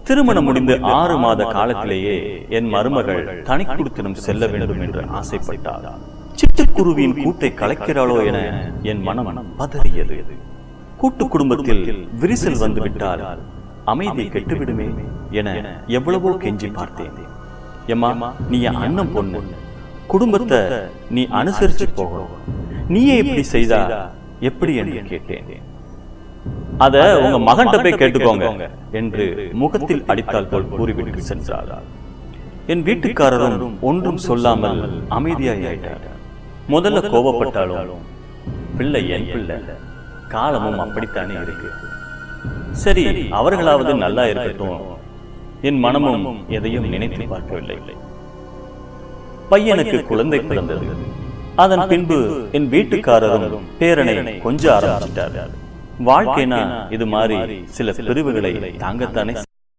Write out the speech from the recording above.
திருமணம் முடிந்து 6 மாத காலத்திலேயே என் மருமகள் தனி குடித்தனம் செல்ல வேண்டும் என்று ஆசைப்பட்டார். சிட்டுக்குருவியின் கூட்டை கலைக்கிறாளோ என என் மனம் பதறியது. கூட்டு குடும்பத்தில் விரிசல் வந்துவிட்டால் அமைதி கெட்டுவிடுமே என எவ்வளவோ கெஞ்சி பார்த்தேன். எம்மா, நீ என் அண்ணன் பொண்ணு, குடும்பத்தை நீ அனுசரிச்சு போகணும், நீயே இப்படி செய்தா எப்படி என்று கேட்டேன். அத உங்க மகன்கிட்ட போய் கேட்டுக்கோங்க என்று முகத்தில் அடித்தால் போல் கூறிவிட்டு சென்றார். என் வீட்டுக்காரரும் ஒன்றும் சொல்லாமல் அமைதியாயிட்டார். முதல்ல கோபப்பட்டாலும் பிள்ளை என் பிள்ளை, காலமும் அப்படித்தானே இருக்கு, சரி அவர்களாவது நல்லா இருக்கட்டும். என் மனமும் எதையும் நினைத்து பார்க்கவில்லை. பையனுக்கு குழந்தை பிறந்தது. அதன் பின்பு என் வீட்டுக்காரரும் பேரனை கொஞ்சம் ஆரம்பிச்சிட்டார். வாழ்க்கைனா இது மாதிரி சில பிரிவுகளை தாங்கத்தானே